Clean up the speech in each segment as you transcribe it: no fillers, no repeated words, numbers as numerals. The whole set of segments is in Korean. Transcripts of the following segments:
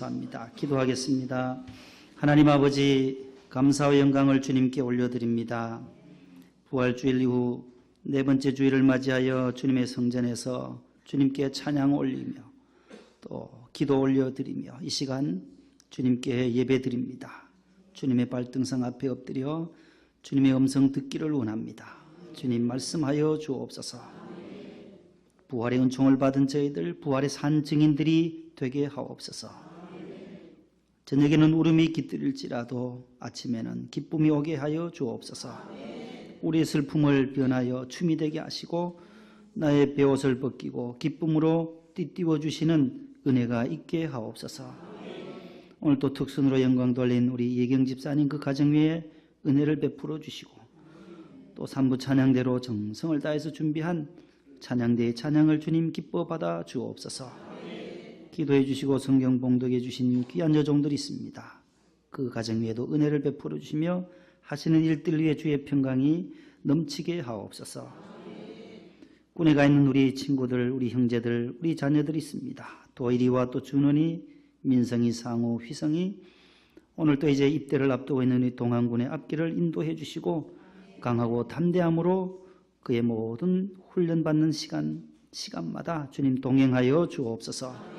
감사합니다. 기도하겠습니다. 하나님 아버지, 감사와 영광을 주님께 올려드립니다. 부활주일 이후 네 번째 주일을 맞이하여 주님의 성전에서 주님께 찬양 올리며 또 기도 올려드리며 이 시간 주님께 예배드립니다. 주님의 발등상 앞에 엎드려 주님의 음성 듣기를 원합니다. 주님 말씀하여 주옵소서. 부활의 은총을 받은 저희들, 부활의 산 증인들이 되게 하옵소서. 저녁에는 울음이 깃들일지라도 아침에는 기쁨이 오게 하여 주옵소서. 우리의 슬픔을 변하여 춤이 되게 하시고 나의 베옷을 벗기고 기쁨으로 띠띠워 주시는 은혜가 있게 하옵소서. 오늘 또 특선으로 영광 돌린 우리 예경 집사님 그 가정 위에 은혜를 베풀어 주시고 또 3부 찬양대로 정성을 다해서 준비한 찬양대의 찬양을 주님 기뻐 받아 주옵소서. 기도해 주시고 성경 봉독해 주신 귀한 여종들이 있습니다. 그 가정 위에도 은혜를 베풀어 주시며 하시는 일들 위에 주의 평강이 넘치게 하옵소서. 군에 가 있는 우리 친구들, 우리 형제들, 우리 자녀들이 있습니다. 도일이와 또 준원이, 민성이, 상우, 휘성이 오늘 또 이제 입대를 앞두고 있는 우리 동안군의 앞길을 인도해 주시고 강하고 담대함으로 그의 모든 훈련받는 시간마다 주님 동행하여 주옵소서.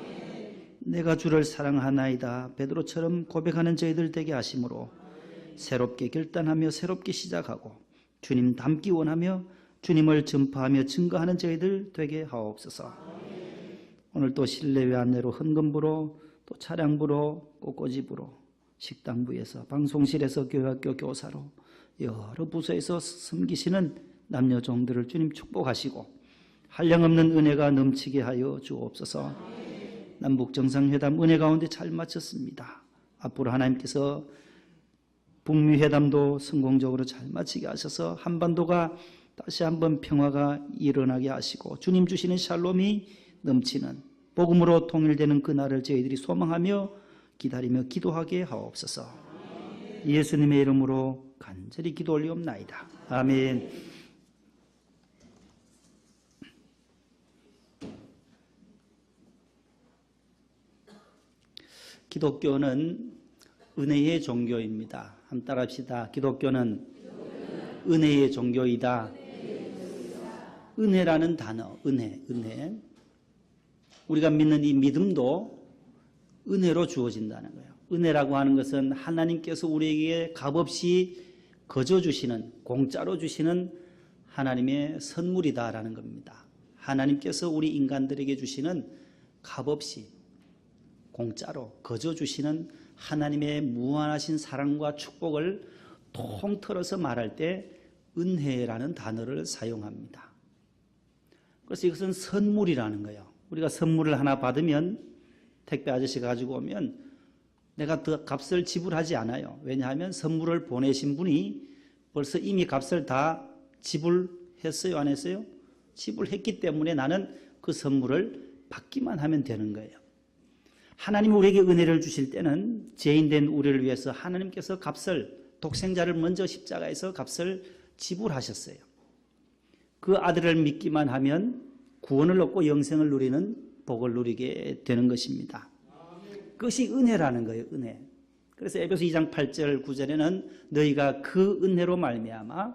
내가 주를 사랑하나이다 베드로처럼 고백하는 저희들 되게 하심으로 새롭게 결단하며 새롭게 시작하고 주님 닮기 원하며 주님을 전파하며 증거하는 저희들 되게 하옵소서. 오늘 또 실내외 안내로 헌금부로 또 차량부로 꽃꽂이부로 식당부에서 방송실에서 교회학교 교사로 여러 부서에서 섬기시는 남녀 종들을 주님 축복하시고 한량없는 은혜가 넘치게 하여 주옵소서. 남북정상회담 은혜 가운데 잘 마쳤습니다. 앞으로 하나님께서 북미회담도 성공적으로 잘 마치게 하셔서 한반도가 다시 한번 평화가 일어나게 하시고 주님 주시는 샬롬이 넘치는 복음으로 통일되는 그날을 저희들이 소망하며 기다리며 기도하게 하옵소서. 예수님의 이름으로 간절히 기도 올리옵나이다. 아멘. 기독교는 은혜의 종교입니다. 한번 따라합시다. 기독교는 은혜의 종교이다. 은혜라는 단어, 은혜. 우리가 믿는 이 믿음도 은혜로 주어진다는 거예요. 은혜라고 하는 것은 하나님께서 우리에게 값없이 거저 주시는, 공짜로 주시는 하나님의 선물이다라는 겁니다. 하나님께서 우리 인간들에게 주시는 값없이 공짜로 거저 주시는 하나님의 무한하신 사랑과 축복을 통틀어서 말할 때 은혜라는 단어를 사용합니다. 그래서 이것은 선물이라는 거예요. 우리가 선물을 하나 받으면 택배 아저씨가 가지고 오면 내가 더 값을 지불하지 않아요. 왜냐하면 선물을 보내신 분이 벌써 이미 값을 다 지불했어요, 안 했어요? 지불했기 때문에 나는 그 선물을 받기만 하면 되는 거예요. 하나님이 우리에게 은혜를 주실 때는 죄인된 우리를 위해서 하나님께서 값을, 독생자를 먼저 십자가에서 값을 지불하셨어요. 그 아들을 믿기만 하면 구원을 얻고 영생을 누리는 복을 누리게 되는 것입니다. 그것이 은혜라는 거예요, 은혜. 그래서 에베소 2장 8절 9절에는 너희가 그 은혜로 말미암아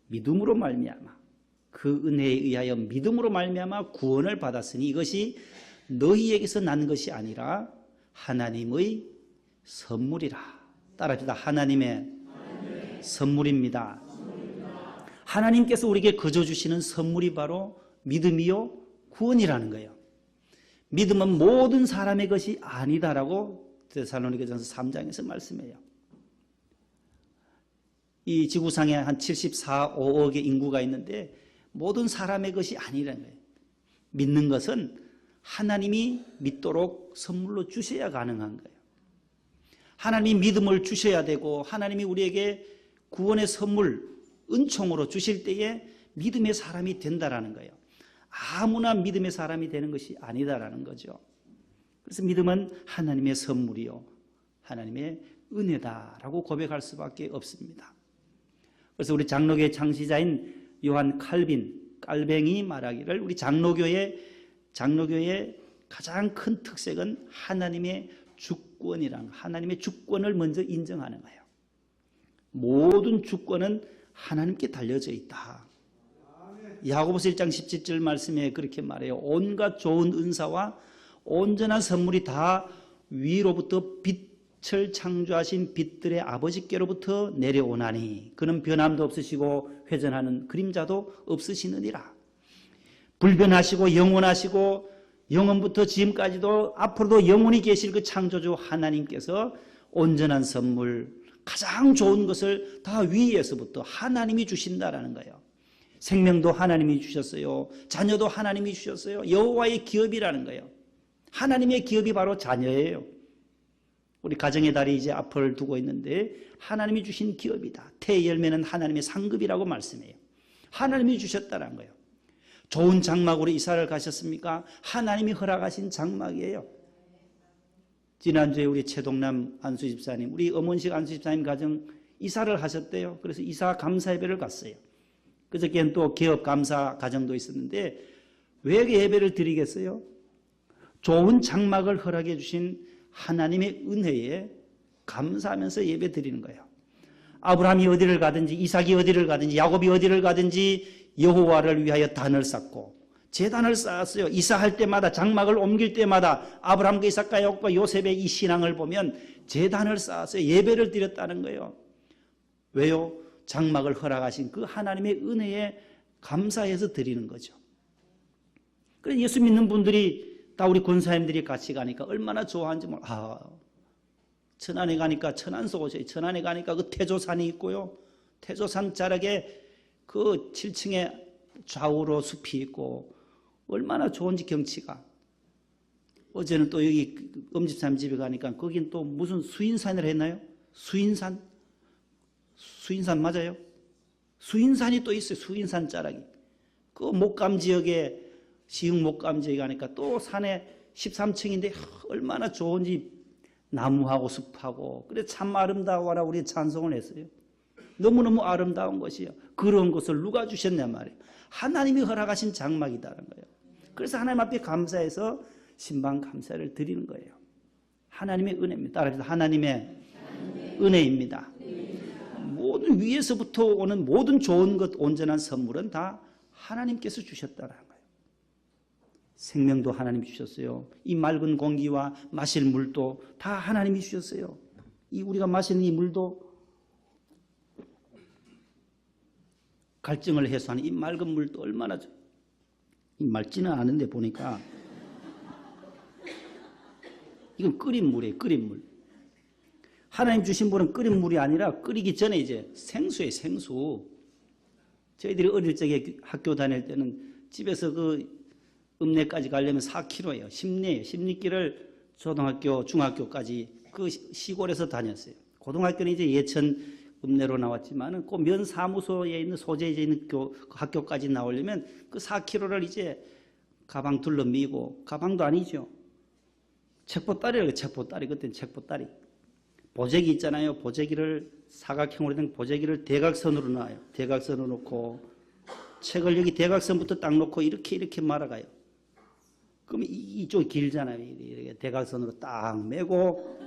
믿음으로 말미암아 그 은혜에 의하여 믿음으로 말미암아 구원을 받았으니 이것이 너희에게서 난 것이 아니라 하나님의 선물이라. 따라합시다. 하나님의 선물입니다. 하나님께서 우리에게 거저 주시는 선물이 바로 믿음이요 구원이라는 거예요. 믿음은 모든 사람의 것이 아니다라고 데살로니가전서 3장에서 말씀해요. 이 지구상에 한 74, 5억의 인구가 있는데 모든 사람의 것이 아니라는 거예요. 믿는 것은 하나님이 믿도록 선물로 주셔야 가능한 거예요. 하나님이 믿음을 주셔야 되고 하나님이 우리에게 구원의 선물, 은총으로 주실 때에 믿음의 사람이 된다라는 거예요. 아무나 믿음의 사람이 되는 것이 아니다라는 거죠. 그래서 믿음은 하나님의 선물이요 하나님의 은혜다라고 고백할 수밖에 없습니다. 그래서 우리 장로교의 창시자인 요한 깔뱅이 말하기를 우리 장로교의 가장 큰 특색은 하나님의 주권이란 하나님의 주권을 먼저 인정하는 거예요. 모든 주권은 하나님께 달려져 있다. 야고보서 1장 17절 말씀에 그렇게 말해요. 온갖 좋은 은사와 온전한 선물이 다 위로부터 빛을 창조하신 빛들의 아버지께로부터 내려오나니 그는 변함도 없으시고 회전하는 그림자도 없으시느니라. 불변하시고 영원하시고 영원부터 지금까지도 앞으로도 영원히 계실 그 창조주 하나님께서 온전한 선물, 가장 좋은 것을 다 위에서부터 하나님이 주신다라는 거예요. 생명도 하나님이 주셨어요. 자녀도 하나님이 주셨어요. 여호와의 기업이라는 거예요. 하나님의 기업이 바로 자녀예요. 우리 가정의 달이 이제 앞을 두고 있는데 하나님이 주신 기업이다. 태의 열매는 하나님의 상급이라고 말씀해요. 하나님이 주셨다는 거예요. 좋은 장막으로 이사를 가셨습니까? 하나님이 허락하신 장막이에요. 지난주에 우리 최동남 안수집사님, 우리 엄원식 안수집사님 가정 이사를 하셨대요. 그래서 이사 감사 예배를 갔어요. 그저께는 또 개업 감사 가정도 있었는데 왜 예배를 드리겠어요? 좋은 장막을 허락해 주신 하나님의 은혜에 감사하면서 예배 드리는 거예요. 아브라함이 어디를 가든지 이삭이 어디를 가든지 야곱이 어디를 가든지 여호와를 위하여 단을 쌓고 제단을 쌓았어요. 이사할 때마다 장막을 옮길 때마다 아브라함과 이삭과 야곱과 요셉의 이 신앙을 보면 제단을 쌓았어요. 예배를 드렸다는 거예요. 왜요? 장막을 허락하신 그 하나님의 은혜에 감사해서 드리는 거죠. 그래서 예수 믿는 분들이 다 우리 권사님들이 같이 가니까 얼마나 좋아하는지 몰라. 천안에 가니까 천안소 오세요. 천안에 가니까 그 태조산이 있고요. 태조산 자락에 그 7층에 좌우로 숲이 있고 얼마나 좋은지 경치가. 어제는 또 여기 엄집사님 집에 가니까 거긴 또 무슨 수인산을 했나요? 수인산 맞아요? 수인산이 또 있어요. 수인산 자락이. 그 목감 지역에 시흥 목감 지역에 가니까 또 산에 13층인데 얼마나 좋은지 나무하고 숲하고 그래 참 아름다워라 우리 찬송을 했어요. 너무너무 아름다운 것이요. 그런 것을 누가 주셨냐 말이에요. 하나님이 허락하신 장막이다는 거예요. 그래서 하나님 앞에 감사해서 신방 감사를 드리는 거예요. 하나님의 은혜입니다. 따라서 하나님의 은혜입니다. 모든 위에서부터 오는 모든 좋은 것, 온전한 선물은 다 하나님께서 주셨다는 거예요. 생명도 하나님이 주셨어요. 이 맑은 공기와 마실 물도 다 하나님이 주셨어요. 이 우리가 마시는 이 물도 갈증을 해소하는 이 맑은 물도 얼마나 맑지는 않은데 보니까 이건 끓인 물이에요. 끓인 물. 하나님 주신 물은 끓인 물이 아니라 끓이기 전에 이제 생수예요. 생수. 저희들이 어릴 적에 학교 다닐 때는 집에서 그 읍내까지 가려면 4km예요. 10리예요. 10리길을 초등학교, 중학교까지 그 시골에서 다녔어요. 고등학교는 이제 예천 읍내로 나왔지만은 그 면 사무소에 있는 소재에 있는 학교까지 나오려면 그 4km를 이제 가방 둘러 미고 가방도 아니죠. 책보따리라고 책보따리. 그때는 책보따리. 보재기 있잖아요. 보재기를 사각형으로 된 보재기를 대각선으로 놔요. 대각선으로 놓고 책을 여기 대각선부터 딱 놓고 이렇게 말아가요. 그럼 이쪽이 길잖아요. 이렇게 대각선으로 딱 메고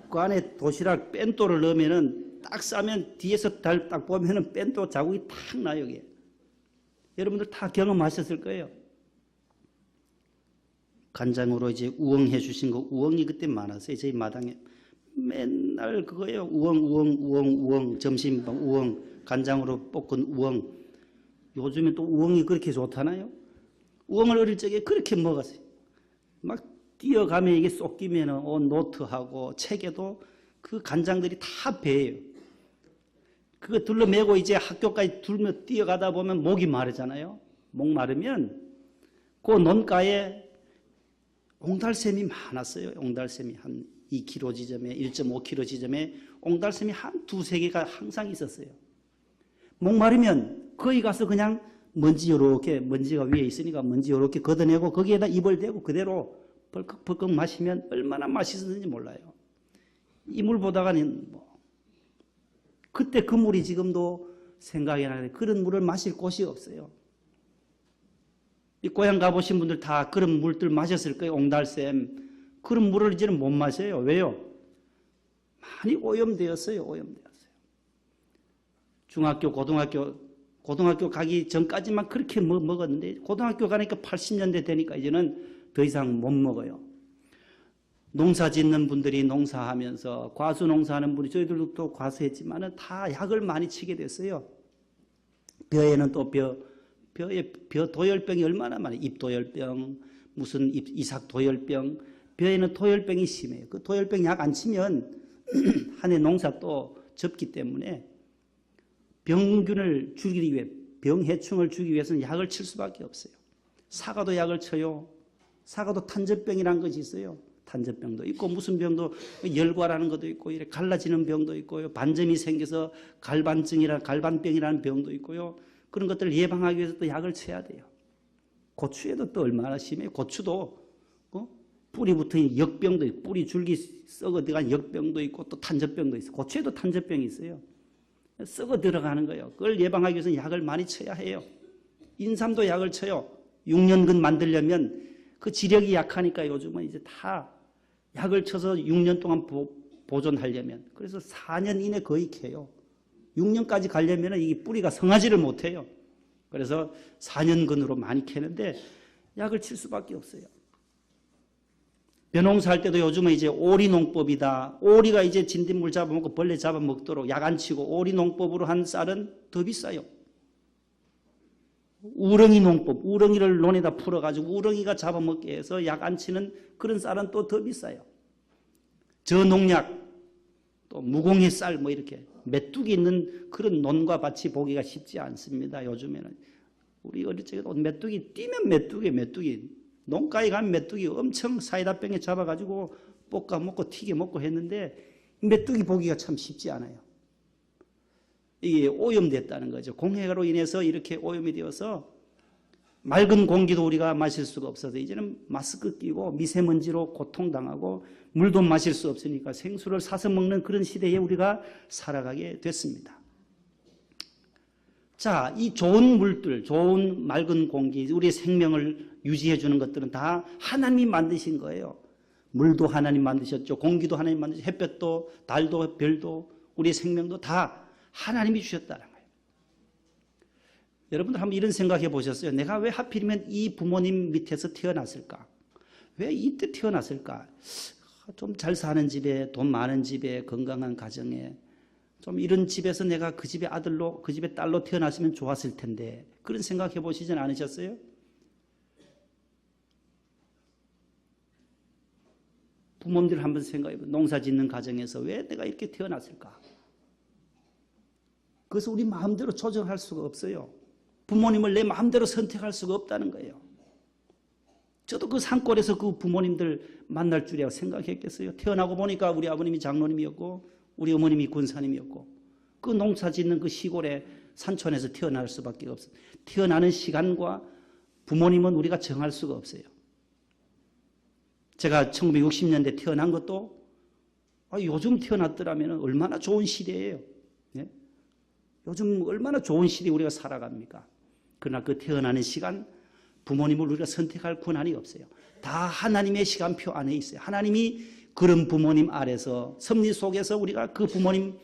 그 안에 도시락 뺀또를 넣으면은 딱 싸면 뒤에서 딱 보면은 뺀또 자국이 탁 나요. 여기에. 여러분들 다 경험하셨을 거예요. 간장으로 이제 우엉 해주신 거 우엉이 그때 많았어요. 저희 마당에. 맨날 그거예요. 우엉 점심밥 우엉 간장으로 볶은 우엉. 요즘에 또 우엉이 그렇게 좋잖아요. 우엉을 어릴 적에 그렇게 먹었어요. 막 뛰어가면 이게 쏟기면 노트하고 책에도 그 간장들이 다 배예요. 그거 둘러매고 이제 학교까지 둘러 뛰어가다 보면 목이 마르잖아요. 목 마르면 그 논가에 옹달샘이 많았어요. 옹달샘이 한 2km 지점에 1.5km 지점에 옹달샘이 한 두세 개가 항상 있었어요. 목마르면 거기 가서 그냥 먼지 요렇게 먼지가 위에 있으니까 먼지 요렇게 걷어내고 거기에다 입을 대고 그대로 벌컥벌컥 마시면 얼마나 맛있었는지 몰라요. 이 물 보다가는 그때 그 물이 지금도 생각이 나는데 그런 물을 마실 곳이 없어요. 이 고향 가보신 분들 다 그런 물들 마셨을 거예요. 옹달샘 그런 물을 이제는 못 마셔요. 왜요? 많이 오염되었어요. 오염되었어요. 중학교, 고등학교 가기 전까지만 그렇게 먹었는데 고등학교 가니까 80년대 되니까 이제는 더 이상 못 먹어요. 농사 짓는 분들이 농사하면서 과수 농사하는 분이 저희들도 또 과수했지만은 다 약을 많이 치게 됐어요. 벼에는 또 벼 도열병이 얼마나 많아요. 잎도열병, 무슨 이삭 도열병, 벼에는 도열병이 심해요. 그 도열병 약 안 치면 한 해 농사 또 접기 때문에 병균을 죽이기 위해 병해충을 죽이기 위해서는 약을 칠 수밖에 없어요. 사과도 약을 쳐요. 사과도 탄저병이라는 것이 있어요. 탄저병도 있고 무슨 병도 열과라는 것도 있고 이렇게 갈라지는 병도 있고요. 반점이 생겨서 갈반병이라는 병도 있고요. 그런 것들을 예방하기 위해서 또 약을 쳐야 돼요. 고추에도 또 얼마나 심해요. 고추도 뿌리부터 역병도 있고 뿌리 줄기 썩어 들어간 역병도 있고 또 탄저병도 있어요. 고추에도 탄저병이 있어요. 썩어 들어가는 거예요. 그걸 예방하기 위해서는 약을 많이 쳐야 해요. 인삼도 약을 쳐요. 6년근 만들려면 그 지력이 약하니까 요즘은 이제 다 약을 쳐서 6년 동안 보존하려면 그래서 4년 이내 거의 캐요. 6년까지 가려면 이 뿌리가 성하지를 못해요. 그래서 4년근으로 많이 캐는데 약을 칠 수밖에 없어요. 벼농사할 때도 요즘은 이제 오리농법이다. 오리가 이제 진딧물 잡아먹고 벌레 잡아먹도록 약 안 치고 오리농법으로 한 쌀은 더 비싸요. 우렁이 농법, 우렁이를 논에다 풀어가지고 우렁이가 잡아먹게 해서 약 안 치는 그런 쌀은 또 더 비싸요. 저농약, 또 무공해 쌀 뭐 이렇게 메뚜기 있는 그런 논과 밭이 보기가 쉽지 않습니다. 요즘에는. 우리 어릴 적에도 메뚜기 뛰면 메뚜기. 농가에 가면 메뚜기 엄청 사이다병에 잡아가지고 볶아 먹고 튀겨 먹고 했는데 메뚜기 보기가 참 쉽지 않아요. 이게 오염됐다는 거죠. 공해로 인해서 이렇게 오염이 되어서 맑은 공기도 우리가 마실 수가 없어서 이제는 마스크 끼고 미세먼지로 고통당하고 물도 마실 수 없으니까 생수를 사서 먹는 그런 시대에 우리가 살아가게 됐습니다. 자, 이 좋은 물들, 좋은 맑은 공기, 우리의 생명을 유지해 주는 것들은 다 하나님이 만드신 거예요. 물도 하나님 만드셨죠. 공기도 하나님 만드셨죠. 햇볕도, 달도, 별도, 우리의 생명도 다 하나님이 주셨다는 거예요. 여러분들 한번 이런 생각해 보셨어요? 내가 왜 하필이면 이 부모님 밑에서 태어났을까? 왜 이때 태어났을까? 좀 잘 사는 집에, 돈 많은 집에, 건강한 가정에 좀 이런 집에서 내가 그 집의 아들로, 그 집의 딸로 태어났으면 좋았을 텐데 그런 생각해 보시진 않으셨어요? 부모님들 한번 생각해 보세요. 농사 짓는 가정에서 왜 내가 이렇게 태어났을까? 그래서 우리 마음대로 조정할 수가 없어요. 부모님을 내 마음대로 선택할 수가 없다는 거예요. 저도 그 산골에서 그 부모님들 만날 줄이야 생각했겠어요. 태어나고 보니까 우리 아버님이 장로님이었고 우리 어머님이 군사님이었고 그 농사 짓는 그 시골에 산촌에서 태어날 수밖에 없어요. 태어나는 시간과 부모님은 우리가 정할 수가 없어요. 제가 1960년대 태어난 것도 요즘 태어났더라면 얼마나 좋은 시대예요. 네? 요즘 얼마나 좋은 시대에 우리가 살아갑니까? 그러나 그 태어나는 시간 부모님을 우리가 선택할 권한이 없어요. 다 하나님의 시간표 안에 있어요. 하나님이 그런 부모님 아래서 섭리 속에서 우리가 그 부모님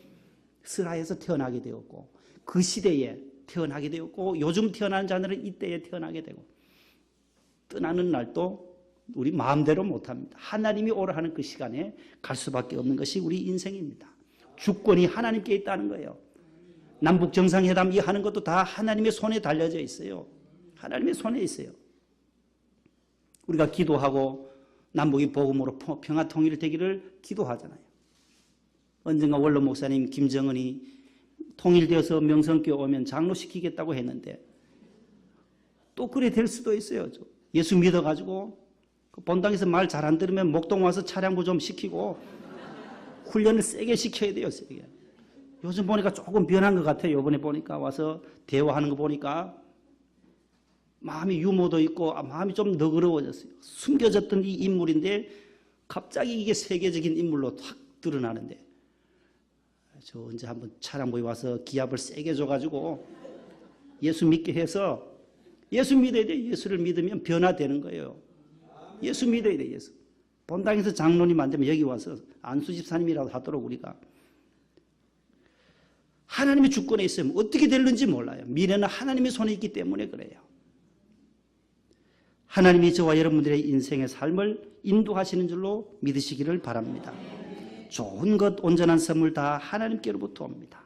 슬하에서 태어나게 되었고 그 시대에 태어나게 되었고 요즘 태어나는 자들은 이때에 태어나게 되고 떠나는 날도 우리 마음대로 못합니다. 하나님이 오라 하는 그 시간에 갈 수밖에 없는 것이 우리 인생입니다. 주권이 하나님께 있다는 거예요. 남북 정상회담 이 하는 것도 다 하나님의 손에 달려져 있어요. 하나님의 손에 있어요. 우리가 기도하고 남북이 복음으로 평화 통일 되기를 기도하잖아요. 언젠가 원로 목사님 김정은이 통일되어서 명성교회 오면 장로시키겠다고 했는데 또 그래 될 수도 있어요. 예수 믿어가지고 본당에서 말 잘 안 들으면 목동 와서 차량부 좀 시키고 훈련을 세게 시켜야 돼요. 세게. 요즘 보니까 조금 변한 것 같아요. 이번에 보니까 와서 대화하는 거 보니까 마음이 유머도 있고 마음이 좀 너그러워졌어요. 숨겨졌던 이 인물인데 갑자기 이게 세계적인 인물로 확 드러나는데 저 언제 한번 차량부에 와서 기합을 세게 줘가지고 예수 믿게 해서 예수 믿어야 돼. 예수를 믿으면 변화되는 거예요. 예수 믿어야 돼. 예수. 본당에서 장로님 안 되면 여기 와서 안수집사님이라도 하도록 우리가. 하나님의 주권에 있으면 어떻게 될는지 몰라요. 미래는 하나님의 손에 있기 때문에 그래요. 하나님이 저와 여러분들의 인생의 삶을 인도하시는 줄로 믿으시기를 바랍니다. 좋은 것, 온전한 선물 다 하나님께로부터 옵니다.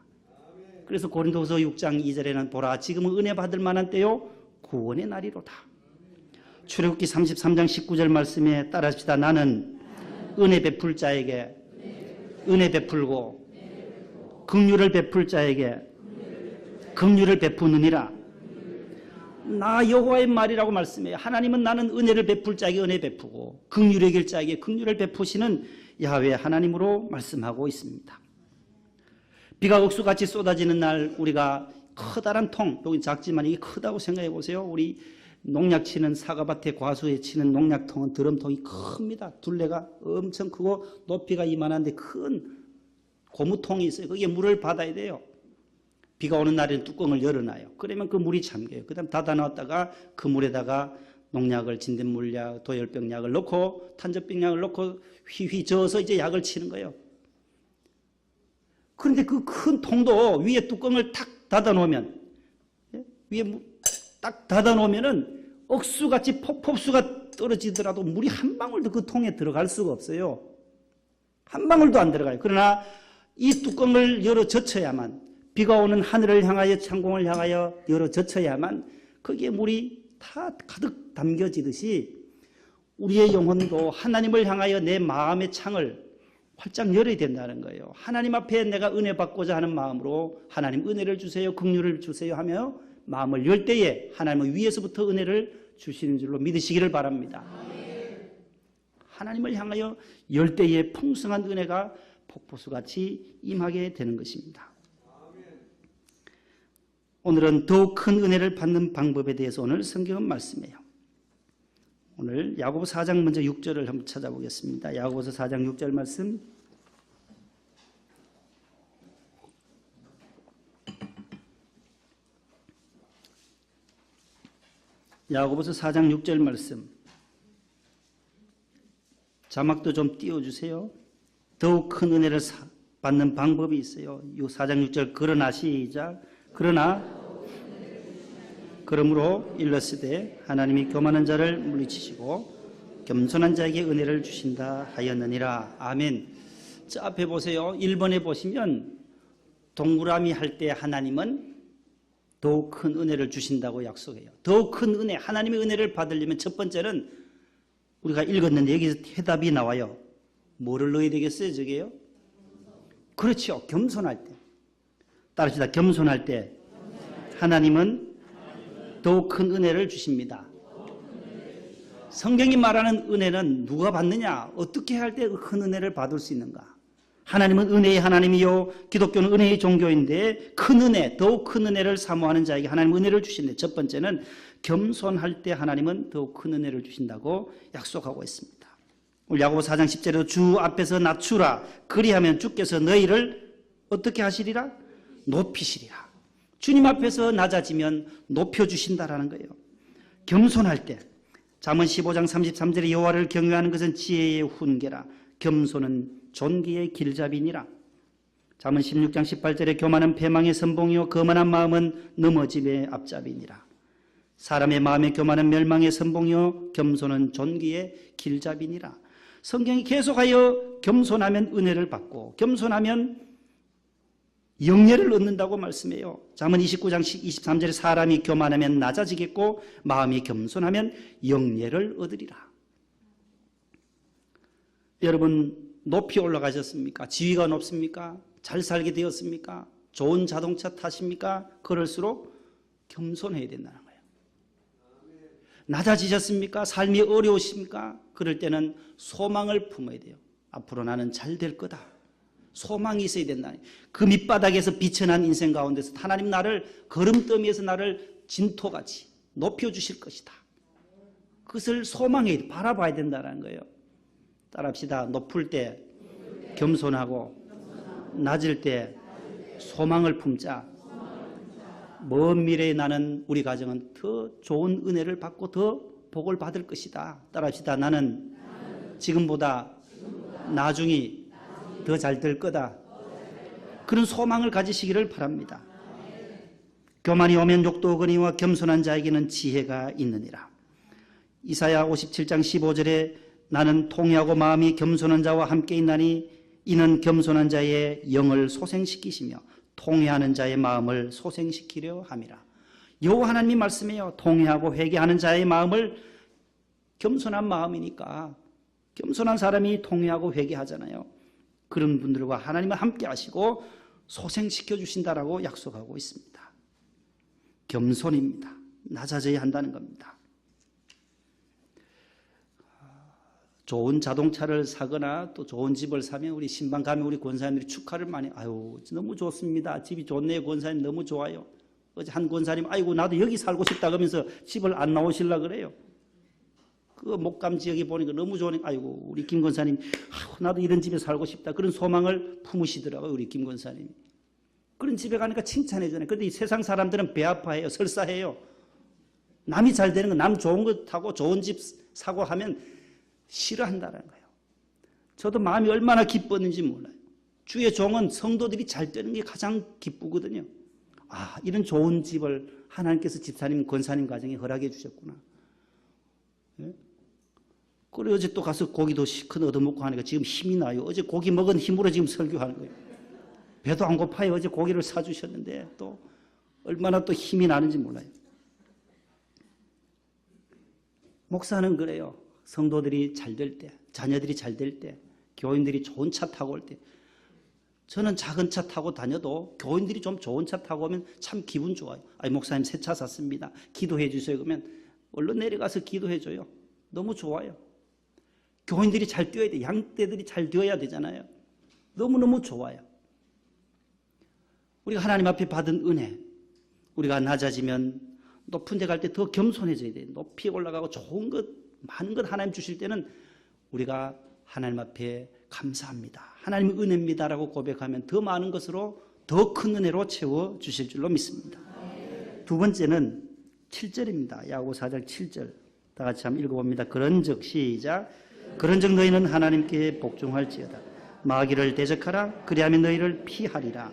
그래서 고린도후서 6장 2절에는 보라 지금은 은혜 받을 만한 때요 구원의 날이로다. 출애굽기 33장 19절 말씀에 따라합시다. 나는 은혜 베풀 자에게 은혜 베풀고 긍휼을 베풀 자에게 긍휼을 베푸느니라. 나 여호와의 말이라고 말씀해요. 하나님은 나는 은혜를 베풀 자에게 은혜 베푸고 긍휼을 여길 자에게 긍휼을 베푸시는 야훼 하나님으로 말씀하고 있습니다. 비가 억수같이 쏟아지는 날 우리가 커다란 통, 여기 작지만 이게 크다고 생각해 보세요. 우리 농약 치는 사과밭에 과수에 치는 농약통은 드럼통이 큽니다. 둘레가 엄청 크고 높이가 이만한데 큰 고무통이 있어요. 거기에 물을 받아야 돼요. 비가 오는 날에는 뚜껑을 열어놔요. 그러면 그 물이 잠겨요. 그 다음 닫아놨다가 그 물에다가 농약을 진딧물약, 도열병약을 넣고 탄저병약을 넣고 휘휘 저어서 이제 약을 치는 거예요. 그런데 그 큰 통도 위에 뚜껑을 탁 닫아놓으면 위에 딱 닫아놓으면은 억수같이 폭포수가 떨어지더라도 물이 한 방울도 그 통에 들어갈 수가 없어요. 한 방울도 안 들어가요. 그러나 이 뚜껑을 열어 젖혀야만 비가 오는 하늘을 향하여 창공을 향하여 열어 젖혀야만 거기에 물이 다 가득 담겨지듯이 우리의 영혼도 하나님을 향하여 내 마음의 창을 활짝 열어야 된다는 거예요. 하나님 앞에 내가 은혜 받고자 하는 마음으로 하나님 은혜를 주세요, 긍휼을 주세요 하며 마음을 열 때에 하나님은 위에서부터 은혜를 주시는 줄로 믿으시기를 바랍니다. 하나님을 향하여 열 때에 풍성한 은혜가 폭포수같이 임하게 되는 것입니다. 오늘은 더욱 큰 은혜를 받는 방법에 대해서 오늘 성경은 말씀해요. 오늘 야고보서 4장 먼저 6절을 한번 찾아보겠습니다. 야고보서 4장 6절 말씀. 야고보서 4장 6절 말씀. 자막도 좀 띄워주세요. 더욱 큰 은혜를 받는 방법이 있어요. 4장 6절 그러나 시작. 그러나 그러므로 일렀으되 하나님이 교만한 자를 물리치시고 겸손한 자에게 은혜를 주신다 하였느니라. 아멘. 저 앞에 보세요. 1번에 보시면 동그라미 할 때 하나님은 더욱 큰 은혜를 주신다고 약속해요. 더욱 큰 은혜, 하나님의 은혜를 받으려면 첫 번째는 우리가 읽었는데 여기서 해답이 나와요. 뭐를 넣어야 되겠어요, 저게요? 그렇죠. 겸손할 때. 따라합시다. 겸손할 때 하나님은 더욱 큰 은혜를 주십니다. 성경이 말하는 은혜는 누가 받느냐? 어떻게 할 때 큰 은혜를 받을 수 있는가? 하나님은 은혜의 하나님이요 기독교는 은혜의 종교인데 큰 은혜, 더욱 큰 은혜를 사모하는 자에게 하나님은 은혜를 주신대. 첫 번째는 겸손할 때 하나님은 더욱 큰 은혜를 주신다고 약속하고 있습니다. 우리 야고보서 4장 10절에도 주 앞에서 낮추라. 그리하면 주께서 너희를 어떻게 하시리라? 높이시리라. 주님 앞에서 낮아지면 높여주신다라는 거예요. 겸손할 때. 잠언 15장 33절에 여호와를 경외하는 것은 지혜의 훈계라. 겸손은 존귀의 길잡이니라. 잠언 16장 18절에 교만은 패망의 선봉이요 거만한 마음은 넘어짐의 앞잡이니라. 사람의 마음의 교만은 멸망의 선봉이요 겸손은 존귀의 길잡이니라. 성경이 계속하여 겸손하면 은혜를 받고 겸손하면 영예를 얻는다고 말씀해요. 잠언 29장 23절에 사람이 교만하면 낮아지겠고 마음이 겸손하면 영예를 얻으리라. 여러분 높이 올라가셨습니까? 지위가 높습니까? 잘 살게 되었습니까? 좋은 자동차 타십니까? 그럴수록 겸손해야 된다는 거예요. 낮아지셨습니까? 삶이 어려우십니까? 그럴 때는 소망을 품어야 돼요. 앞으로 나는 잘 될 거다. 소망이 있어야 된다. 그 밑바닥에서 비천한 인생 가운데서 하나님 나를 걸음더미에서 나를 진토같이 높여주실 것이다. 그것을 소망해야 돼. 바라봐야 된다는 거예요. 따라합시다. 높을 때 겸손하고 낮을 때 소망을 품자. 먼 미래에 나는 우리 가정은 더 좋은 은혜를 받고 더 복을 받을 것이다. 따라합시다. 나는 지금보다 나중이 더 잘 될 거다. 그런 소망을 가지시기를 바랍니다. 교만이 오면 욕도 오거니와 겸손한 자에게는 지혜가 있느니라. 이사야 57장 15절에 나는 통회하고 마음이 겸손한 자와 함께 있나니 이는 겸손한 자의 영을 소생시키시며 통회하는 자의 마음을 소생시키려 함이라. 여호와 하나님이 말씀해요. 통회하고 회개하는 자의 마음을, 겸손한 마음이니까 겸손한 사람이 통회하고 회개하잖아요. 그런 분들과 하나님은 함께 하시고 소생시켜 주신다라고 약속하고 있습니다. 겸손입니다. 낮아져야 한다는 겁니다. 좋은 자동차를 사거나 또 좋은 집을 사면 우리 신방 가면 우리 권사님들이 축하를 많이, 아유 너무 좋습니다. 집이 좋네요. 권사님 너무 좋아요. 어제 한 권사님 아이고 나도 여기 살고 싶다 그러면서 집을 안 나오시려고 그래요. 그 목감 지역에 보니까 너무 좋으니까 아이고 우리 김 권사님 나도 이런 집에 살고 싶다. 그런 소망을 품으시더라고요. 우리 김 권사님이. 그런 집에 가니까 칭찬해주네. 그런데 이 세상 사람들은 배 아파해요. 설사해요. 남이 잘 되는 거, 남 좋은 거 타고 좋은 집 사고 하면 싫어한다는 거예요. 저도 마음이 얼마나 기뻤는지 몰라요. 주의 종은 성도들이 잘 되는 게 가장 기쁘거든요. 아, 이런 좋은 집을 하나님께서 집사님, 권사님 가정에 허락해 주셨구나. 예? 그래 어제 또 가서 고기도 시큰 얻어먹고 하니까 지금 힘이 나요. 어제 고기 먹은 힘으로 지금 설교하는 거예요. 배도 안 고파요. 어제 고기를 사주셨는데 또 얼마나 또 힘이 나는지 몰라요. 목사는 그래요. 성도들이 잘 될 때, 자녀들이 잘 될 때, 교인들이 좋은 차 타고 올 때, 저는 작은 차 타고 다녀도 교인들이 좀 좋은 차 타고 오면 참 기분 좋아요. 아니 목사님 새 차 샀습니다. 기도해 주세요. 그러면 얼른 내려가서 기도해 줘요. 너무 좋아요. 교인들이 잘 뛰어야 돼. 양떼들이 잘 뛰어야 되잖아요. 너무너무 좋아요. 우리가 하나님 앞에 받은 은혜, 우리가 낮아지면 높은 데 갈 때 더 겸손해져야 돼요. 높이 올라가고 좋은 것, 많은 것 하나님 주실 때는 우리가 하나님 앞에 감사합니다. 하나님의 은혜입니다라고 고백하면 더 많은 것으로 더 큰 은혜로 채워주실 줄로 믿습니다. 두 번째는 7절입니다. 야고보 4장 7절. 다 같이 한번 읽어봅니다. 그런즉 시작. 그런즉 너희는 하나님께 복종할지어다. 마귀를 대적하라. 그리하면 너희를 피하리라.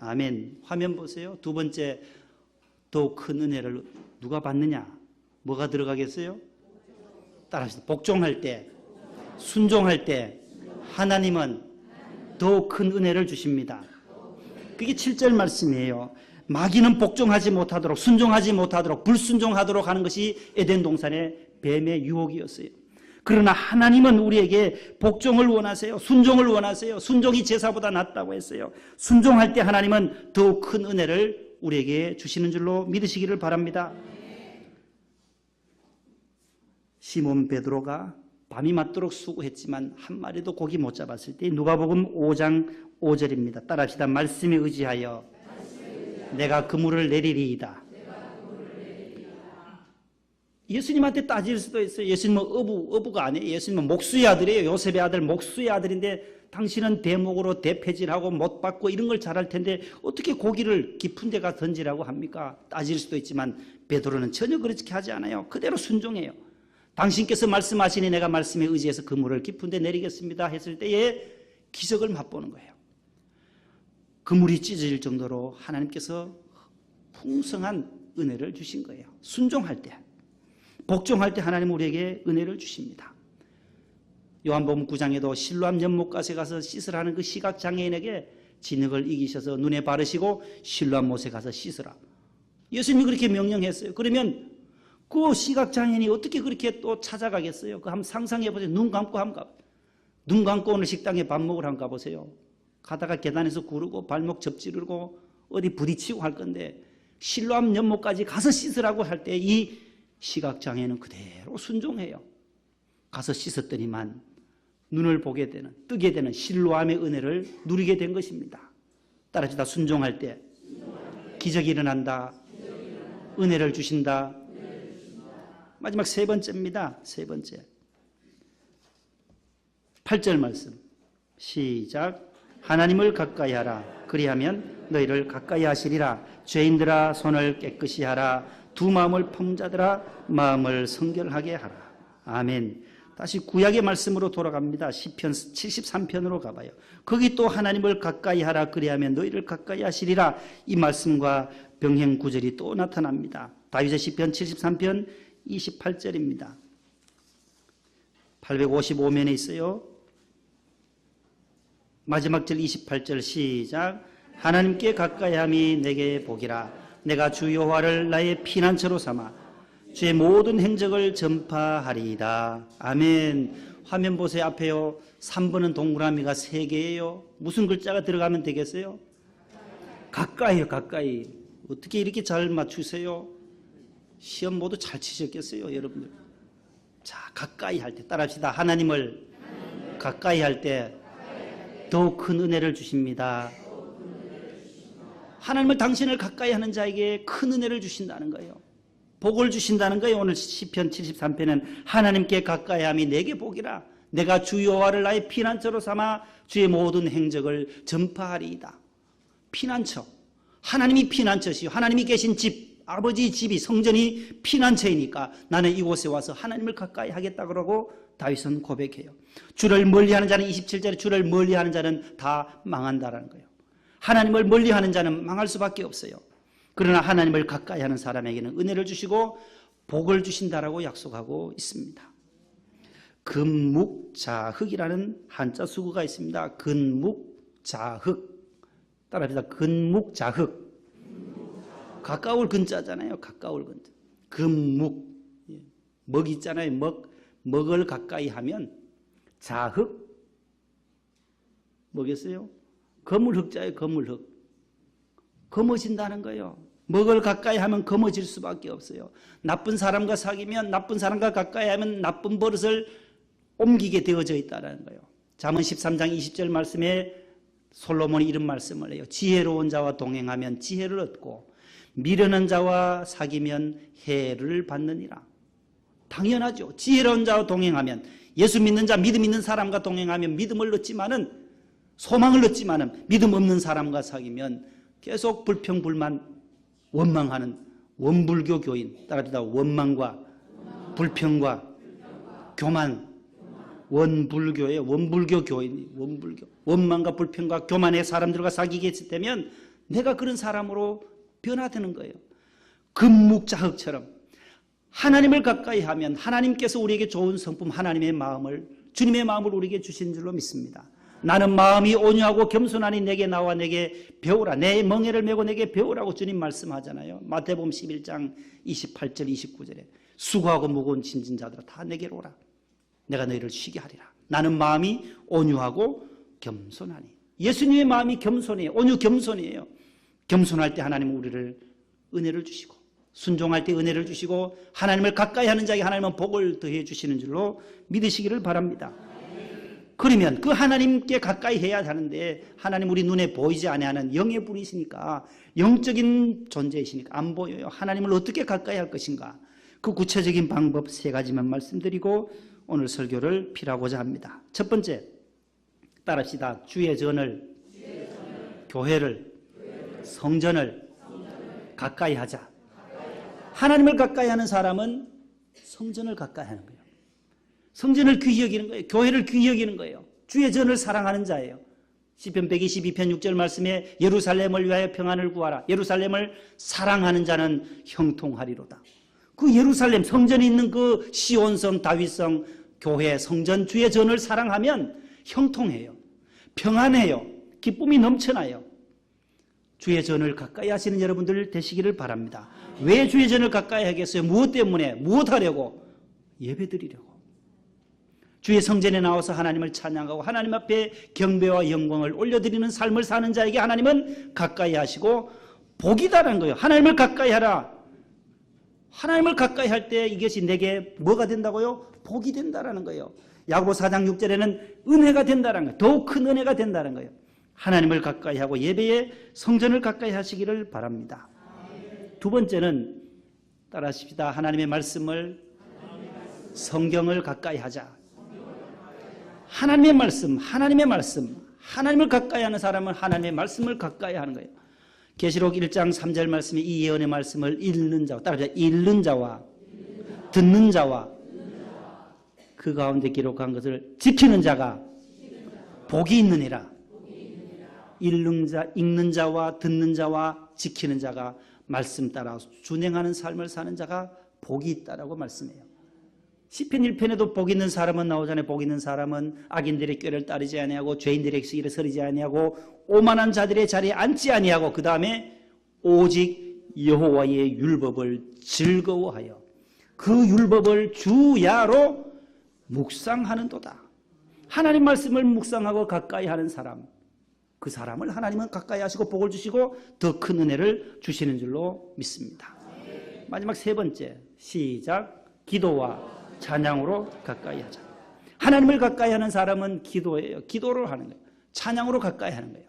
아멘. 화면 보세요. 두 번째, 더 큰 은혜를 누가 받느냐? 뭐가 들어가겠어요? 따라하시죠. 복종할 때, 순종할 때 하나님은 더 큰 은혜를 주십니다. 그게 7절 말씀이에요. 마귀는 복종하지 못하도록, 순종하지 못하도록, 불순종하도록 하는 것이 에덴 동산의 뱀의 유혹이었어요. 그러나 하나님은 우리에게 복종을 원하세요. 순종을 원하세요. 순종이 제사보다 낫다고 했어요. 순종할 때 하나님은 더욱 큰 은혜를 우리에게 주시는 줄로 믿으시기를 바랍니다. 시몬 베드로가 밤이 맞도록 수고했지만 한 마리도 고기 못 잡았을 때 누가복음 5장 5절입니다. 따라합시다. 말씀에 의지하여 내가 그물을 내리리이다. 예수님한테 따질 수도 있어요. 예수님은 어부가 아니에요. 예수님은 목수의 아들이에요. 요셉의 아들, 목수의 아들인데 당신은 대목으로 대패질하고 못 받고 이런 걸 잘할 텐데 어떻게 고기를 깊은 데가 던지라고 합니까? 따질 수도 있지만 베드로는 전혀 그렇게 하지 않아요. 그대로 순종해요. 당신께서 말씀하시니 내가 말씀에 의지해서 그물을 깊은 데 내리겠습니다 했을 때에 기적을 맛보는 거예요. 그물이 찢어질 정도로 하나님께서 풍성한 은혜를 주신 거예요. 순종할 때, 복종할 때 하나님 우리에게 은혜를 주십니다. 요한복음 9장에도 실로암 연못가에 가서 씻으라는 그 시각장애인에게 진흙을 이기셔서 눈에 바르시고 실로암 못에 가서 씻으라. 예수님이 그렇게 명령했어요. 그러면 그 시각장애인이 어떻게 그렇게 또 찾아가겠어요? 그 한번 상상해 보세요. 눈 감고 오늘 식당에 밥 먹으러 한번 가보세요. 가다가 계단에서 구르고 발목 접지르고 어디 부딪히고 할 건데 실로암 연못까지 가서 씻으라고 할 때 이 시각장애는 그대로 순종해요. 가서 씻었더니만 눈을 보게 되는, 뜨게 되는 실로암의 은혜를 누리게 된 것입니다. 따라합시다. 순종할 때 기적이 일어난다. 은혜를 주신다. 마지막 세 번째입니다. 세 번째. 8절 말씀. 시작. 하나님을 가까이 하라. 그리하면 너희를 가까이 하시리라. 죄인들아 손을 깨끗이 하라. 두 마음을 품자들아 마음을 성결하게 하라. 아멘. 다시 구약의 말씀으로 돌아갑니다. 시편 73편으로 가봐요. 거기 또 하나님을 가까이 하라 그리하면 너희를 가까이 하시리라 이 말씀과 병행 구절이 또 나타납니다. 다윗의 시편 73편 28절입니다. 855면에 있어요. 마지막 절 28절 시작. 하나님께 가까이함이 내게 복이라. 내가 주 여호와를 나의 피난처로 삼아 주의 모든 행적을 전파하리이다. 아멘. 화면 보세요. 앞에요. 3번은 동그라미가 3개예요. 무슨 글자가 들어가면 되겠어요? 가까이요. 가까이. 어떻게 이렇게 잘 맞추세요? 시험 모두 잘 치셨겠어요, 여러분들? 자, 가까이 할 때 따라합시다. 하나님을 가까이 할 때 더 큰 은혜를 주십니다. 하나님을 당신을 가까이 하는 자에게 큰 은혜를 주신다는 거예요. 복을 주신다는 거예요. 오늘 시편 73편은 하나님께 가까이함이 내게 복이라. 내가 주 여호와를 나의 피난처로 삼아 주의 모든 행적을 전파하리이다. 피난처. 하나님이 피난처시요. 하나님이 계신 집, 아버지 집이 성전이 피난처이니까 나는 이곳에 와서 하나님을 가까이 하겠다 그러고 다윗은 고백해요. 주를 멀리하는 자는 27절에 주를 멀리하는 자는 다 망한다라는 거예요. 하나님을 멀리하는 자는 망할 수밖에 없어요. 그러나 하나님을 가까이 하는 사람에게는 은혜를 주시고 복을 주신다라고 약속하고 있습니다. 근묵자흑이라는 한자 수구가 있습니다. 근묵자흑. 따라합시다. 근묵자흑. 가까울 근자잖아요. 가까울 근자. 근묵. 먹 있잖아요. 먹을 가까이 하면 자흑. 뭐겠어요? 거물흑자예요. 거물흑. 검어진다는 거예요. 먹을 가까이 하면 검어질 수밖에 없어요. 나쁜 사람과 사귀면 나쁜 사람과 가까이 하면 나쁜 버릇을 옮기게 되어져 있다는 거예요. 잠언 13장 20절 말씀에 솔로몬이 이런 말씀을 해요. 지혜로운 자와 동행하면 지혜를 얻고 미련한 자와 사귀면 해를 받느니라. 당연하죠. 지혜로운 자와 동행하면 예수 믿는 자, 믿음 있는 사람과 동행하면 믿음을 얻지만은 소망을 얻지만은 믿음 없는 사람과 사귀면 계속 불평불만 원망하는 원불교 교인. 따라합시다. 원망과 불평과 교만. 원불교의 원불교 교인. 원불교. 원망과 불평과 교만의 사람들과 사귀게 되면 내가 그런 사람으로 변화되는 거예요. 금묵자흑처럼 하나님을 가까이 하면 하나님께서 우리에게 좋은 성품 하나님의 마음을 주님의 마음을 우리에게 주신 줄로 믿습니다. 나는 마음이 온유하고 겸손하니 내게 나와 내게 배우라. 내 멍에를 메고 내게 배우라고 주님 말씀하잖아요. 마태복음 11장 28절 29절에 수고하고 무거운 짐진 자들아 다 내게로 오라. 내가 너희를 쉬게 하리라. 나는 마음이 온유하고 겸손하니. 예수님의 마음이 겸손해요. 온유 겸손이에요. 겸손할 때 하나님은 우리를 은혜를 주시고 순종할 때 은혜를 주시고 하나님을 가까이 하는 자에게 하나님은 복을 더해 주시는 줄로 믿으시기를 바랍니다. 그러면 그 하나님께 가까이 해야 하는데 하나님 우리 눈에 보이지 아니하는 영의 분이시니까 영적인 존재이시니까 안 보여요. 하나님을 어떻게 가까이 할 것인가? 그 구체적인 방법 3가지만 말씀드리고 오늘 설교를 필요하고자 합니다. 첫 번째, 따라합시다. 주의 전을, 교회를, 성전을 가까이 하자. 하나님을 가까이 하는 사람은 성전을 가까이 하는 거예요. 성전을 귀히 여기는 거예요. 교회를 귀히 여기는 거예요. 주의 전을 사랑하는 자예요. 시편 122편 6절 말씀에 예루살렘을 위하여 평안을 구하라. 예루살렘을 사랑하는 자는 형통하리로다. 그 예루살렘 성전이 있는 그 시온성 다윗성 교회 성전 주의 전을 사랑하면 형통해요. 평안해요. 기쁨이 넘쳐나요. 주의 전을 가까이 하시는 여러분들 되시기를 바랍니다. 왜 주의 전을 가까이 하겠어요? 무엇 때문에? 무엇 하려고? 예배 드리려고. 주의 성전에 나와서 하나님을 찬양하고 하나님 앞에 경배와 영광을 올려드리는 삶을 사는 자에게 하나님은 가까이 하시고 복이다라는 거예요. 하나님을 가까이 하라. 하나님을 가까이 할 때 이것이 내게 뭐가 된다고요? 복이 된다라는 거예요. 야고보 4장 6절에는 은혜가 된다라는 거예요. 더욱 큰 은혜가 된다는 거예요. 하나님을 가까이 하고 예배의 성전을 가까이 하시기를 바랍니다. 두 번째는 따라하십시다. 하나님의 말씀을 성경을 가까이 하자. 하나님의 말씀, 하나님을 가까이 하는 사람은 하나님의 말씀을 가까이 하는 거예요. 계시록 1장 3절 말씀에 이 예언의 말씀을 읽는 자와, 따라합시다. 읽는 자와 듣는 자와 그 가운데 기록한 것을 지키는 자가 복이 있느니라. 읽는 자와 듣는 자와 지키는 자가 말씀 따라 준행하는 삶을 사는 자가 복이 있다라고 말씀해요. 시편 1편에도 복 있는 사람은 나오잖아요. 복 있는 사람은 악인들의 꾀를 따르지 아니하고 죄인들의 길에 서리지 아니하고 오만한 자들의 자리에 앉지 아니하고 그 다음에 오직 여호와의 율법을 즐거워하여 그 율법을 주야로 묵상하는도다. 하나님 말씀을 묵상하고 가까이 하는 사람, 그 사람을 하나님은 가까이 하시고 복을 주시고 더 큰 은혜를 주시는 줄로 믿습니다. 마지막 세 번째, 시작. 기도와 찬양으로 가까이 하자. 하나님을 가까이 하는 사람은 기도예요. 기도를 하는 거예요. 찬양으로 가까이 하는 거예요.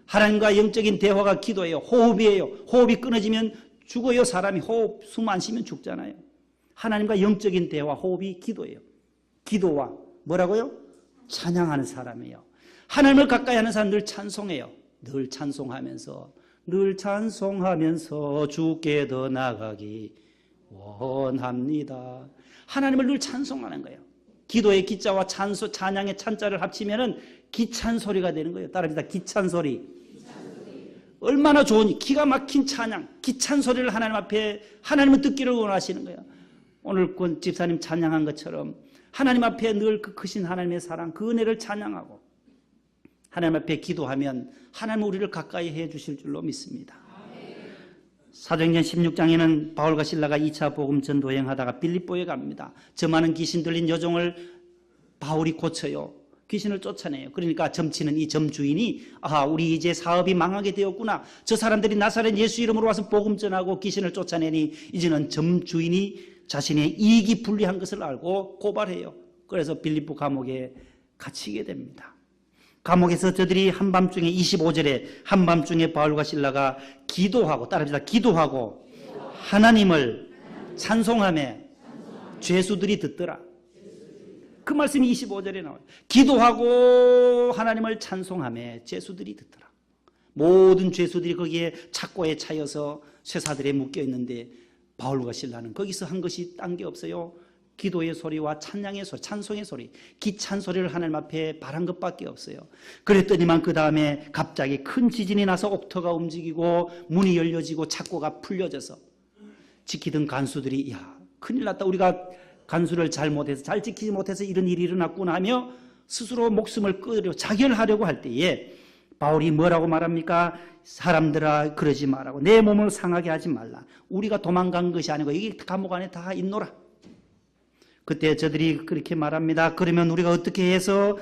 하나님과 영적인 대화가 기도예요. 호흡이에요. 호흡이 끊어지면 죽어요. 사람이 호흡, 숨 안 쉬면 죽잖아요. 하나님과 영적인 대화, 호흡이 기도예요. 기도와 뭐라고요? 찬양하는 사람이에요. 하나님을 가까이 하는 사람 늘 찬송해요. 늘 찬송하면서 주께 더 나아가기 원합니다. 하나님을 늘 찬송하는 거예요. 기도의 기자와 찬양의 찬자를 합치면은 기찬소리가 되는 거예요. 따라합니다. 기찬소리. 얼마나 좋으니 기가 막힌 찬양, 기찬소리를 하나님 앞에 하나님은 듣기를 원하시는 거예요. 오늘 권 집사님 찬양한 것처럼 하나님 앞에 늘 그 크신 하나님의 사랑, 그 은혜를 찬양하고 하나님 앞에 기도하면 하나님은 우리를 가까이 해 주실 줄로 믿습니다. 사도행전 16장에는 바울과 실라가 2차 복음 전도행하다가 빌립보에 갑니다. 저 많은 귀신 들린 여종을 바울이 고쳐요. 귀신을 쫓아내요. 그러니까 점치는 이 점 주인이 우리 이제 사업이 망하게 되었구나. 저 사람들이 나사렛 예수 이름으로 와서 복음 전하고 귀신을 쫓아내니 이제는 점 주인이 자신의 이익이 불리한 것을 알고 고발해요. 그래서 빌립보 감옥에 갇히게 됩니다. 감옥에서 저들이 한밤중에 25절에 한밤중에 바울과 실라가 기도하고 따라합니다. 기도하고 하나님을 찬송하며 죄수들이 듣더라. 그 말씀이 25절에 나와요. 기도하고 하나님을 찬송하며 죄수들이 듣더라. 모든 죄수들이 거기에 착고에 차여서 쇠사들에 묶여 있는데 바울과 실라는 거기서 한 것이 딴 게 없어요. 기도의 소리와 찬양의 소리, 찬송의 소리, 기찬 소리를 하나님 앞에 바란 것밖에 없어요. 그랬더니만 그 다음에 갑자기 큰 지진이 나서 옥터가 움직이고 문이 열려지고 착고가 풀려져서 지키던 간수들이 큰일 났다. 우리가 간수를 잘못해서 잘 지키지 못해서 이런 일이 일어났구나 하며 스스로 목숨을 끊으려 자결하려고 할 때에 바울이 뭐라고 말합니까? 사람들아 그러지 말라고. 내 몸을 상하게 하지 말라. 우리가 도망간 것이 아니고 여기 감옥 안에 다 있노라. 그때 저들이 그렇게 말합니다. 그러면 우리가 어떻게 해서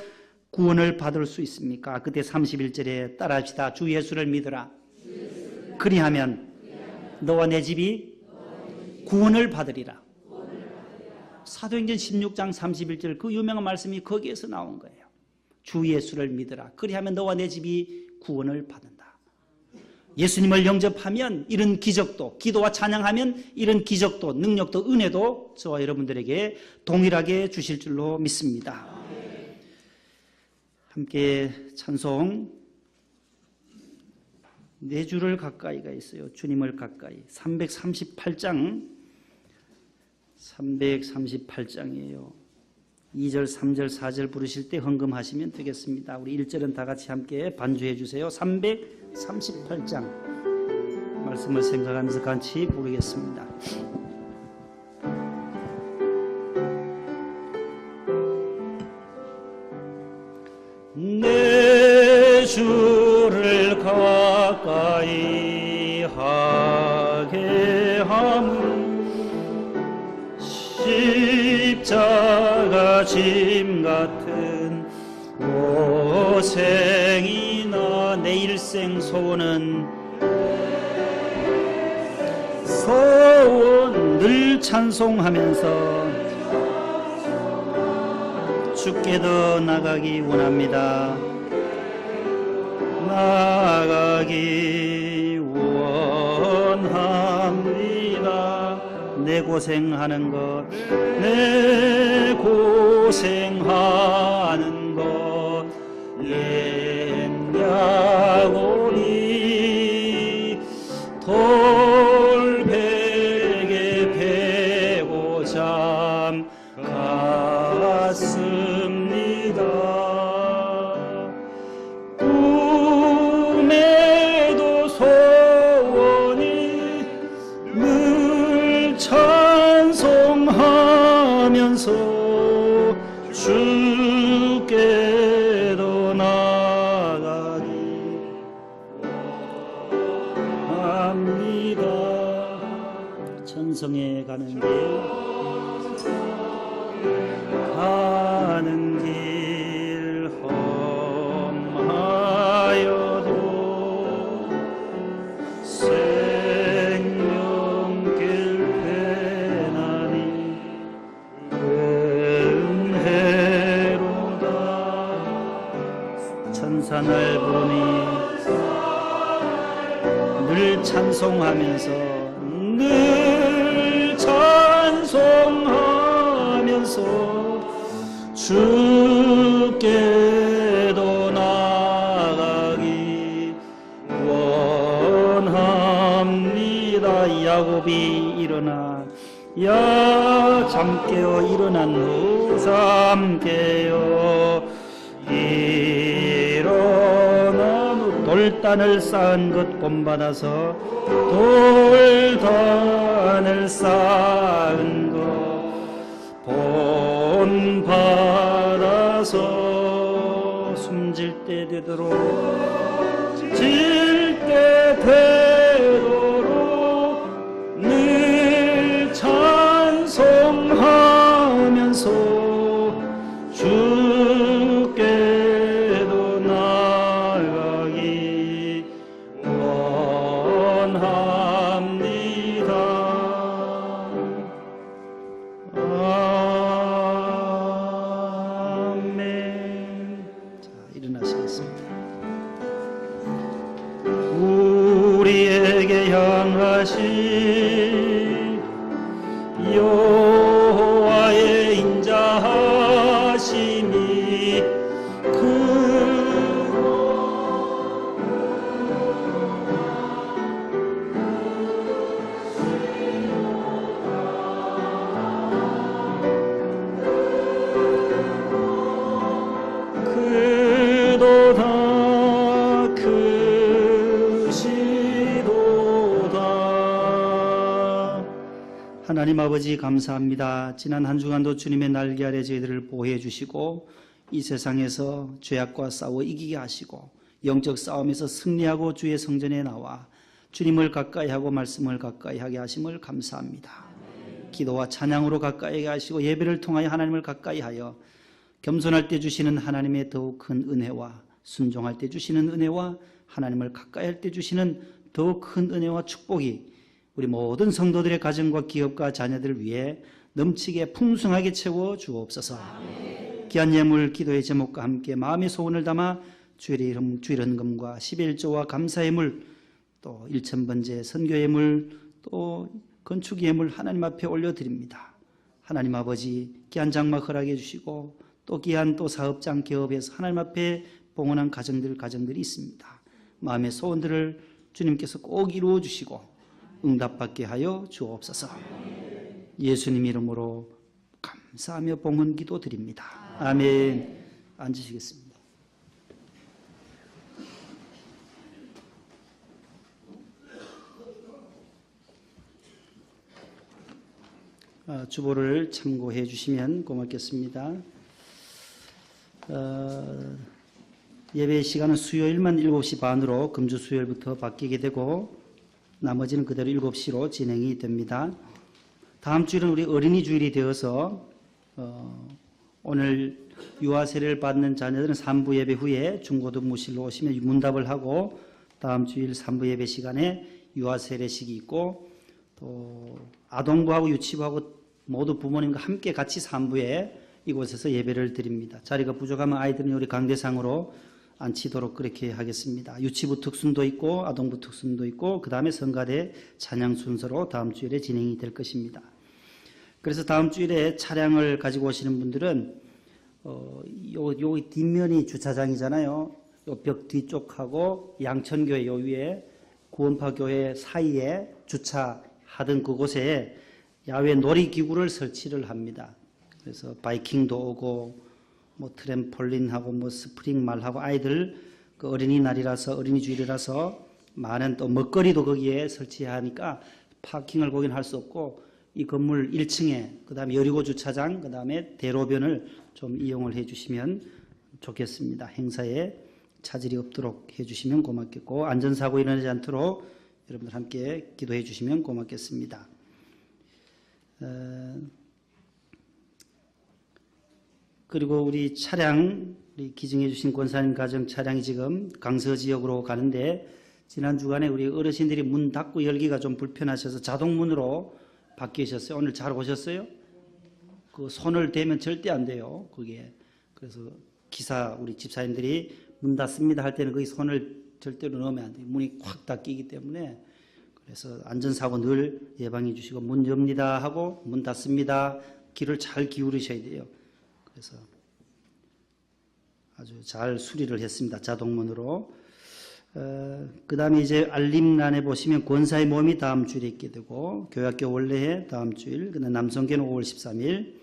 구원을 받을 수 있습니까? 그때 31절에 따라합시다. 주 예수를 믿으라. 그리하면 너와 내 집이 구원을 받으리라. 사도행전 16장 31절 그 유명한 말씀이 거기에서 나온 거예요. 주 예수를 믿으라. 그리하면 너와 내 집이 구원을 받는다. 예수님을 영접하면 이런 기적도, 기도와 찬양하면 이런 기적도, 능력도, 은혜도 저와 여러분들에게 동일하게 주실 줄로 믿습니다. 함께 찬송. 내 주를 가까이가 있어요. 주님을 가까이. 338장이에요. 2절, 3절, 4절 부르실 때 헌금하시면 되겠습니다. 우리 1절은 다 같이 함께 반주해 주세요. 338장 말씀을 생각하면서 같이 부르겠습니다. 내 주를 가까이 하게 함은 십자가 짐 같은 고생이나 내 일생 소원 늘 찬송하면서 주께 더 나가기 원합니다. 나가기 원합니다. 내 고생하는 것, 내 고생하는 것 옛야고니 돌베개 베고 잠 본성에 가는 길 험하여도 생명길 편안히 은혜로다. 천사 날 부르니 늘 찬송하면서 주께도 나가기 원합니다. 야곱이 일어나 잠 깨어 일어난 후 잠 깨어 일어난 후 돌단을 쌓은 것 본받아서 돌단을 쌓은 것 본받아서 숨질 때 되도록 질 때 되도록 늘 찬송하면서 주께도 나아가기 원합니다. 아멘. 자, 일어나시겠습니다. 우리에게 향하신 여호와의 인자하심이 하나님 아버지 감사합니다. 지난 한 주간도 주님의 날개 아래 저희들을 보호해 주시고 이 세상에서 죄악과 싸워 이기게 하시고 영적 싸움에서 승리하고 주의 성전에 나와 주님을 가까이 하고 말씀을 가까이 하게 하심을 감사합니다. 기도와 찬양으로 가까이 하시고 예배를 통하여 하나님을 가까이 하여 겸손할 때 주시는 하나님의 더욱 큰 은혜와 순종할 때 주시는 은혜와 하나님을 가까이 할 때 주시는 더욱 큰 은혜와 축복이 우리 모든 성도들의 가정과 기업과 자녀들을 위해 넘치게 풍성하게 채워 주옵소서. 귀한 예물 기도의 제목과 함께 마음의 소원을 담아 주일 헌금과 11조와 감사 예물 또 1000번째 선교 예물 또 건축 예물 하나님 앞에 올려드립니다. 하나님 아버지 귀한 장막 허락해 주시고 또 귀한 또 사업장 기업에서 하나님 앞에 봉헌한 가정들이 있습니다. 마음의 소원들을 주님께서 꼭 이루어 주시고 응답받게 하여 주옵소서. 예수님 이름으로 감사하며 봉헌 기도 드립니다. 아멘. 앉으시겠습니다. 주보를 참고해 주시면 고맙겠습니다. 예배 시간은 수요일만 7시 반으로 금주 수요일부터 바뀌게 되고 나머지는 그대로 7시로 진행이 됩니다. 다음 주일은 우리 어린이 주일이 되어서 오늘 유아 세례를 받는 자녀들은 3부 예배 후에 중고등부실로 오시면 문답을 하고 다음 주일 3부 예배 시간에 유아 세례식이 있고 또 아동부하고 유치부하고 모두 부모님과 함께 같이 3부에 이곳에서 예배를 드립니다. 자리가 부족하면 아이들은 우리 강대상으로 앉히도록 그렇게 하겠습니다. 유치부 특순도 있고 아동부 특순도 있고 그 다음에 성가대 찬양 순서로 다음 주일에 진행이 될 것입니다. 그래서 다음 주일에 차량을 가지고 오시는 분들은 요 뒷면이 주차장이잖아요. 요 벽 뒤쪽하고 양천교회 요 위에 구원파 교회 사이에 주차하던 그곳에 야외 놀이기구를 설치를 합니다. 그래서 바이킹도 오고 뭐 트램폴린하고 뭐 스프링말하고 아이들 그 어린이날이라서 어린이주일이라서 많은 또 먹거리도 거기에 설치하니까 파킹을 거긴 할 수 없고 이 건물 1층에 그 다음에 여리고 주차장 그 다음에 대로변을 좀 이용을 해 주시면 좋겠습니다. 행사에 차질이 없도록 해 주시면 고맙겠고 안전사고 일어나지 않도록 여러분들 함께 기도해 주시면 고맙겠습니다. 그리고 우리 차량, 우리 기증해 주신 권사님 가정 차량이 지금 강서 지역으로 가는데 지난 주간에 우리 어르신들이 문 닫고 열기가 좀 불편하셔서 자동문으로 바뀌셨어요. 오늘 잘 오셨어요? 그 손을 대면 절대 안 돼요. 그게. 그래서 기사 우리 집사님들이 문 닫습니다 할 때는 거기 손을 절대로 넣으면 안 돼요. 문이 확 닫히기 때문에. 그래서 안전사고 늘 예방해 주시고 문 엽니다 하고 문 닫습니다. 귀를 잘 기울이셔야 돼요. 그래서 아주 잘 수리를 했습니다. 자동문으로. 그 다음에 이제 알림란에 보시면 권사의 모임이 다음 주일에 있게 되고 교회학교 원래회 다음 주일, 그다음 남성교는 5월 13일,